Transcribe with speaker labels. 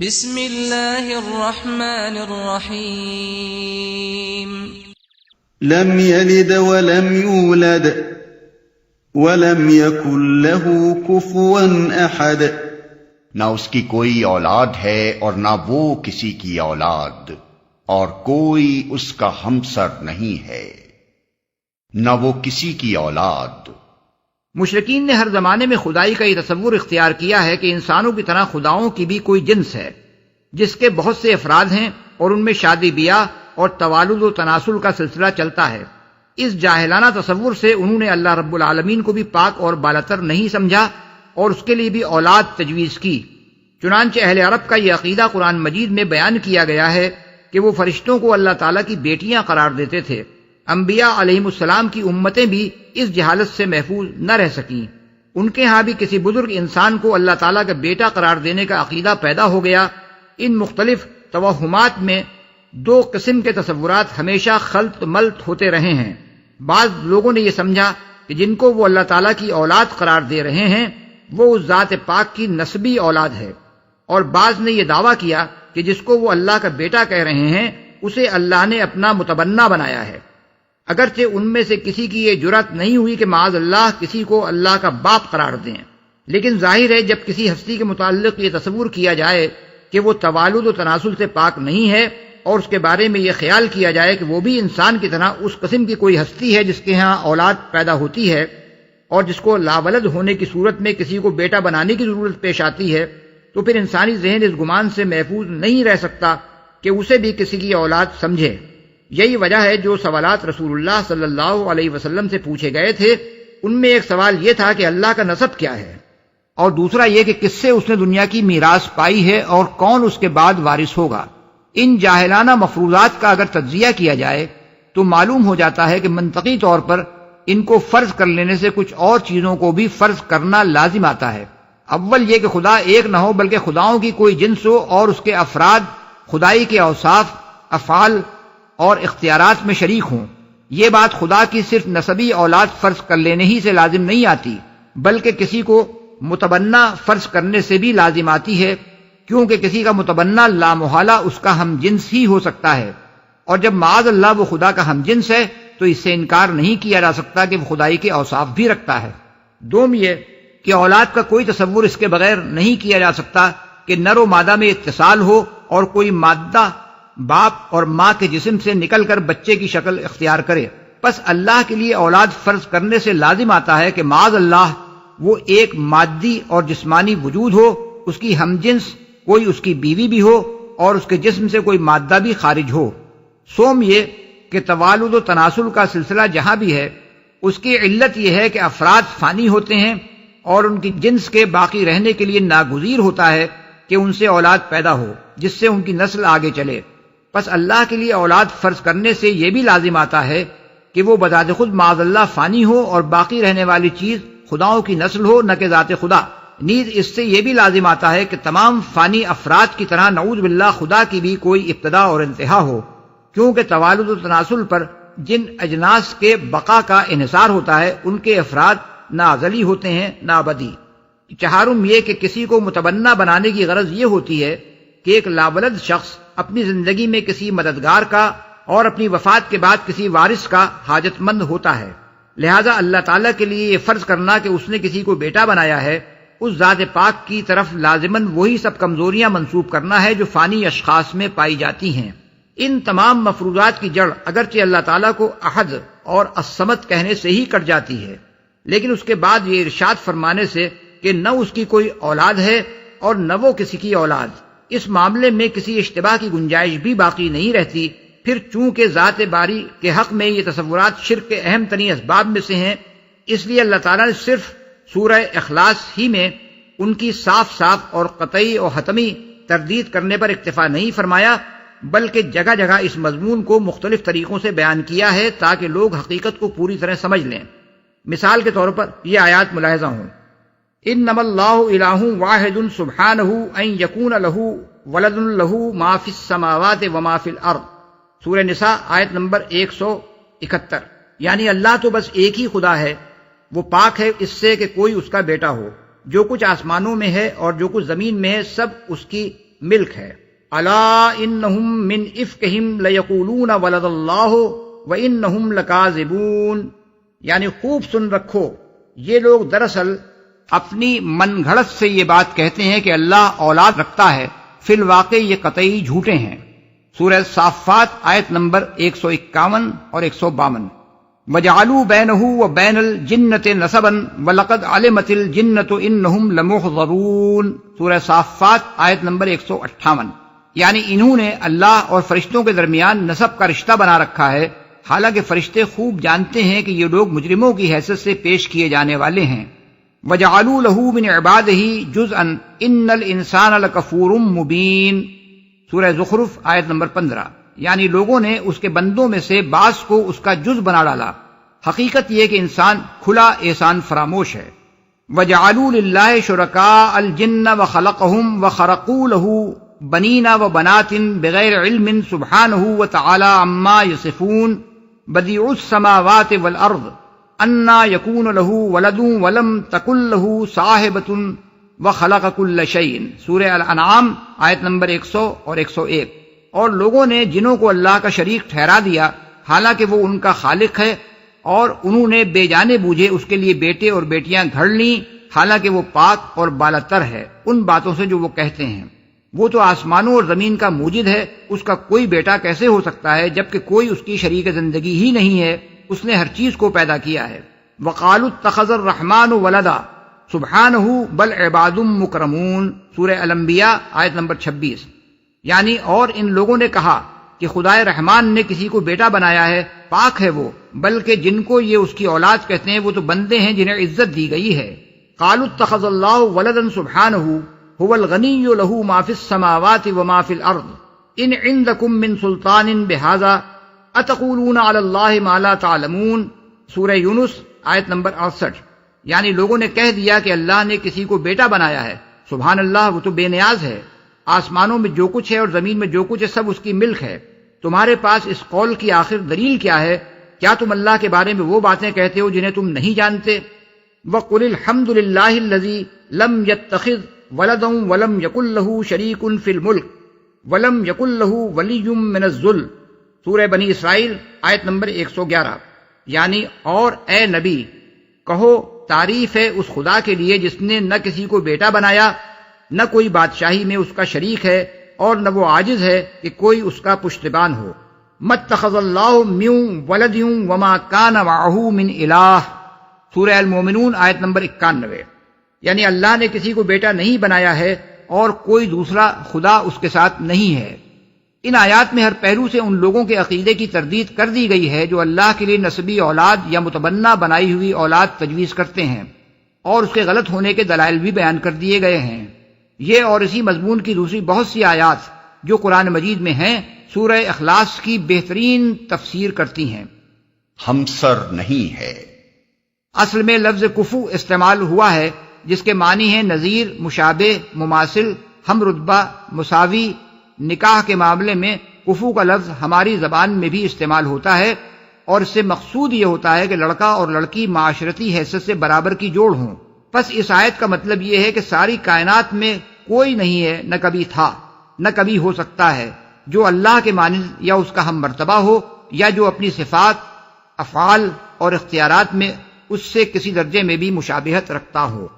Speaker 1: بسم اللہ الرحمن الرحیم
Speaker 2: لم يلد ولم يولد ولم يكن له كفوا احد
Speaker 3: نہ اس کی کوئی اولاد ہے اور نہ وہ کسی کی اولاد، اور کوئی اس کا ہمسر نہیں ہے، نہ وہ کسی کی اولاد۔
Speaker 4: مشرکین نے ہر زمانے میں خدائی کا یہ تصور اختیار کیا ہے کہ انسانوں کی طرح خداؤں کی بھی کوئی جنس ہے جس کے بہت سے افراد ہیں اور ان میں شادی بیاہ اور توالد و تناسل کا سلسلہ چلتا ہے۔ اس جاہلانہ تصور سے انہوں نے اللہ رب العالمین کو بھی پاک اور بالاتر نہیں سمجھا اور اس کے لیے بھی اولاد تجویز کی۔ چنانچہ اہل عرب کا یہ عقیدہ قرآن مجید میں بیان کیا گیا ہے کہ وہ فرشتوں کو اللہ تعالیٰ کی بیٹیاں قرار دیتے تھے۔ انبیاء علیہم السلام کی امتیں بھی اس جہالت سے محفوظ نہ رہ سکیں۔ ان کے ہاں بھی کسی بزرگ انسان کو اللہ تعالیٰ کا بیٹا قرار دینے کا عقیدہ پیدا ہو گیا۔ ان مختلف توہمات میں دو قسم کے تصورات ہمیشہ خلط ملط ہوتے رہے ہیں۔ بعض لوگوں نے یہ سمجھا کہ جن کو وہ اللہ تعالیٰ کی اولاد قرار دے رہے ہیں وہ اس ذات پاک کی نسبی اولاد ہے، اور بعض نے یہ دعویٰ کیا کہ جس کو وہ اللہ کا بیٹا کہہ رہے ہیں اسے اللہ نے اپنا متبنہ بنایا ہے۔ اگرچہ ان میں سے کسی کی یہ جرأت نہیں ہوئی کہ معاذ اللہ کسی کو اللہ کا باپ قرار دیں، لیکن ظاہر ہے جب کسی ہستی کے متعلق یہ تصور کیا جائے کہ وہ توالد و تناسل سے پاک نہیں ہے، اور اس کے بارے میں یہ خیال کیا جائے کہ وہ بھی انسان کی طرح اس قسم کی کوئی ہستی ہے جس کے ہاں اولاد پیدا ہوتی ہے اور جس کو لاولد ہونے کی صورت میں کسی کو بیٹا بنانے کی ضرورت پیش آتی ہے، تو پھر انسانی ذہن اس گمان سے محفوظ نہیں رہ سکتا کہ اسے بھی کسی کی اولاد سمجھے۔ یہی وجہ ہے جو سوالات رسول اللہ صلی اللہ علیہ وسلم سے پوچھے گئے تھے ان میں ایک سوال یہ تھا کہ اللہ کا نسب کیا ہے، اور دوسرا یہ کہ کس سے اس نے دنیا کی میراث پائی ہے اور کون اس کے بعد وارث ہوگا۔ ان جاہلانہ مفروضات کا اگر تجزیہ کیا جائے تو معلوم ہو جاتا ہے کہ منطقی طور پر ان کو فرض کر لینے سے کچھ اور چیزوں کو بھی فرض کرنا لازم آتا ہے۔ اول یہ کہ خدا ایک نہ ہو بلکہ خداؤں کی کوئی جنس ہو اور اس کے افراد خدائی کے اوصاف، افعال اور اختیارات میں شریک ہوں۔ یہ بات خدا کی صرف نسبی اولاد فرض کر لینے ہی سے لازم نہیں آتی بلکہ کسی کو متبنہ فرض کرنے سے بھی لازم آتی ہے، کیونکہ کسی کا متبنہ لامحالہ اس کا ہم جنس ہی ہو سکتا ہے، اور جب معاذ اللہ وہ خدا کا ہم جنس ہے تو اس سے انکار نہیں کیا جا سکتا کہ وہ خدائی کے اوصاف بھی رکھتا ہے۔ دوم یہ کہ اولاد کا کوئی تصور اس کے بغیر نہیں کیا جا سکتا کہ نر و مادہ میں اتصال ہو اور کوئی مادہ باپ اور ماں کے جسم سے نکل کر بچے کی شکل اختیار کرے۔ پس اللہ کے لیے اولاد فرض کرنے سے لازم آتا ہے کہ معاذ اللہ وہ ایک مادی اور جسمانی وجود ہو، اس کی ہم جنس کوئی اس کی بیوی بھی ہو اور اس کے جسم سے کوئی مادہ بھی خارج ہو۔ سوم یہ کہ توالد و تناسل کا سلسلہ جہاں بھی ہے اس کی علت یہ ہے کہ افراد فانی ہوتے ہیں اور ان کی جنس کے باقی رہنے کے لیے ناگزیر ہوتا ہے کہ ان سے اولاد پیدا ہو جس سے ان کی نسل آگے چلے۔ پس اللہ کے لیے اولاد فرض کرنے سے یہ بھی لازم آتا ہے کہ وہ بذات خود معاذ اللہ فانی ہو اور باقی رہنے والی چیز خداؤں کی نسل ہو نہ کہ ذات خدا۔ نیز اس سے یہ بھی لازم آتا ہے کہ تمام فانی افراد کی طرح نعوذ باللہ خدا کی بھی کوئی ابتدا اور انتہا ہو، کیونکہ توالد و تناسل پر جن اجناس کے بقا کا انحصار ہوتا ہے ان کے افراد نہ ازلی ہوتے ہیں نہ ابدی۔ چہارم یہ کہ کسی کو متبنہ بنانے کی غرض یہ ہوتی ہے کہ ایک لاولد شخص اپنی زندگی میں کسی مددگار کا اور اپنی وفات کے بعد کسی وارث کا حاجت مند ہوتا ہے، لہذا اللہ تعالیٰ کے لیے یہ فرض کرنا کہ اس نے کسی کو بیٹا بنایا ہے اس ذات پاک کی طرف لازماً وہی سب کمزوریاں منسوب کرنا ہے جو فانی اشخاص میں پائی جاتی ہیں۔ ان تمام مفروضات کی جڑ اگرچہ اللہ تعالیٰ کو احد اور الصمد کہنے سے ہی کٹ جاتی ہے، لیکن اس کے بعد یہ ارشاد فرمانے سے کہ نہ اس کی کوئی اولاد ہے اور نہ وہ کسی کی اولاد، اس معاملے میں کسی اشتباہ کی گنجائش بھی باقی نہیں رہتی۔ پھر چونکہ ذات باری کے حق میں یہ تصورات شرک کے اہم ترین اسباب میں سے ہیں، اس لیے اللہ تعالیٰ نے صرف سورہ اخلاص ہی میں ان کی صاف صاف اور قطعی اور حتمی تردید کرنے پر اکتفا نہیں فرمایا بلکہ جگہ جگہ اس مضمون کو مختلف طریقوں سے بیان کیا ہے تاکہ لوگ حقیقت کو پوری طرح سمجھ لیں۔ مثال کے طور پر یہ آیات ملاحظہ ہوں: انما اللہ الہ واحد سبحانہ ان یکون لہ ولد لہ ما فی السماوات وما فی الارض، سورہ نساء آیت نمبر 171۔ یعنی اللہ تو بس ایک ہی خدا ہے، وہ پاک ہے اس سے کہ کوئی اس کا بیٹا ہو۔ جو کچھ آسمانوں میں ہے اور جو کچھ زمین میں ہے سب اس کی ملک ہے۔ الا انہم من افکہم لیقولون ولد اللہ وانہم لکاذبون، یعنی خوب سن رکھو، یہ لوگ دراصل اپنی من گھڑت سے یہ بات کہتے ہیں کہ اللہ اولاد رکھتا ہے، فی الواقع یہ قطعی جھوٹے ہیں۔ سورہ صافات آیت نمبر 151 اور 152۔ وَجَعَلُوا بَيْنَهُ وَبَيْنَ الْجِنَّةِ نَسَبًا وَلَقَدْ عَلِمَتِ الْجِنَّةُ إِنَّهُمْ لَمُحْضَرُونَ، سورہ صافات آیت نمبر 158۔ یعنی انہوں نے اللہ اور فرشتوں کے درمیان نسب کا رشتہ بنا رکھا ہے، حالانکہ فرشتے خوب جانتے ہیں کہ یہ لوگ مجرموں کی حیثیت سے پیش کیے جانے والے ہیں۔ وَجَعَلُوا لَهُ مِنْ عِبَادِهِ جُزْءًا إِنَّ الْإِنسَانَ لَكَفُورٌ مُبِينٌ، سورہ زخرف آیت نمبر 15۔ یعنی لوگوں نے اس کے بندوں میں سے بعض کو اس کا جز بنا ڈالا، حقیقت یہ کہ انسان کھلا احسان فراموش ہے۔ وَجَعَلُوا لِلَّهِ شُرَكَاءَ الْجِنَّ وَخَلَقَهُمْ وَخَرَقُوا لَهُ بَنِينَ وَبَنَاتٍ بِغَيْرِ عِلْمٍ سُبْحَانَهُ وَتَعَالَىٰ عَمَّا يَصِفُونَ بَدِيعُ السَّمَاوَاتِ وَالْأَرْضِ أَنَّىٰ يَكُونُ لَهُ وَلَدٌ وَلَمْ تَكُن لَهُ صَاحِبَةٌ وَخَلَقَ كُلَّ شَيْءٍ، سورہ الانعام آیت نمبر 100 اور 101۔ اور لوگوں نے جنوں کو اللہ کا شریک ٹھہرا دیا، حالانکہ وہ ان کا خالق ہے، اور انہوں نے بے جانے بوجھے اس کے لیے بیٹے اور بیٹیاں گھڑ لیں، حالانکہ وہ پاک اور بالاتر ہے ان باتوں سے جو وہ کہتے ہیں۔ وہ تو آسمانوں اور زمین کا موجد ہے، اس کا کوئی بیٹا کیسے ہو سکتا ہے جبکہ کوئی اس کی شریک زندگی ہی نہیں ہے، اس نے ہر چیز کو پیدا کیا ہے۔ وَقَالُوا اتَّخَذَ الرَّحْمَٰنُ وَلَدًا سُبْحَانَهُ بَلْ عِبَادٌ مُّكْرَمُونَ، سورہ الانبیاء آیت نمبر 26۔ یعنی اور ان لوگوں نے کہا کہ خدائے رحمان نے کسی کو بیٹا بنایا ہے، پاک ہے وہ، بلکہ جن کو یہ اس کی اولاد کہتے ہیں وہ تو بندے ہیں جنہیں عزت دی گئی ہے۔ قالوا اتخذ اللہ ولدا سبحانہ هو الغنی له ما فی السماوات وما فی الارض ان عندکم من سلطان بہذا اتقولون علی اللہ ما لا تعلمون، سورہ یونس آیت نمبر 68۔ یعنی لوگوں نے کہہ دیا کہ اللہ نے کسی کو بیٹا بنایا ہے، سبحان اللہ، وہ تو بے نیاز ہے، آسمانوں میں جو کچھ ہے اور زمین میں جو کچھ ہے سب اس کی ملک ہے۔ تمہارے پاس اس قول کی آخر دلیل کیا ہے؟ کیا تم اللہ کے بارے میں وہ باتیں کہتے ہو جنہیں تم نہیں جانتے؟ وَقُلِ الْحَمْدُ لِلَّهِ الَّذِي لَمْ يَتَّخِذْ وَلَدًا وَلَمْ يَكُن لَّهُ شَرِيكٌ فِي الْمُلْكِ وَلَمْ يَكُن لَّهُ وَلِيٌّ مِّنَ الذُّلِّ، سورہ بنی اسرائیل آیت نمبر 111۔ یعنی اور اے نبی کہو تعریف ہے اس خدا کے لیے جس نے نہ کسی کو بیٹا بنایا، نہ کوئی بادشاہی میں اس کا شریک ہے، اور نہ وہ عاجز ہے کہ کوئی اس کا پشتبان ہو۔ مَتَّخَذَ اللَّهُ مِن وَلَدٍ وَمَا كَانَ مَعَهُ مِنْ إِلَٰهٍ، سورہ المومنون آیت نمبر 91۔ یعنی اللہ نے کسی کو بیٹا نہیں بنایا ہے اور کوئی دوسرا خدا اس کے ساتھ نہیں ہے۔ ان آیات میں ہر پہلو سے ان لوگوں کے عقیدے کی تردید کر دی گئی ہے جو اللہ کے لیے نسبی اولاد یا متبنہ بنائی ہوئی اولاد تجویز کرتے ہیں، اور اس کے غلط ہونے کے دلائل بھی بیان کر دیے گئے ہیں۔ یہ اور اسی مضمون کی دوسری بہت سی آیات جو قرآن مجید میں ہیں سورہ اخلاص کی بہترین تفسیر کرتی ہیں۔
Speaker 3: ہمسر نہیں ہے۔
Speaker 4: اصل میں لفظ کفو استعمال ہوا ہے جس کے معنی ہیں نظیر، مشابہ، مماثل، ہم رتبہ، مساوی۔ نکاح کے معاملے میں کفو کا لفظ ہماری زبان میں بھی استعمال ہوتا ہے، اور اس سے مقصود یہ ہوتا ہے کہ لڑکا اور لڑکی معاشرتی حیثیت سے برابر کی جوڑ ہوں۔ پس اس آیت کا مطلب یہ ہے کہ ساری کائنات میں کوئی نہیں ہے، نہ کبھی تھا، نہ کبھی ہو سکتا ہے، جو اللہ کے مانند یا اس کا ہم مرتبہ ہو، یا جو اپنی صفات، افعال اور اختیارات میں اس سے کسی درجے میں بھی مشابہت رکھتا ہو۔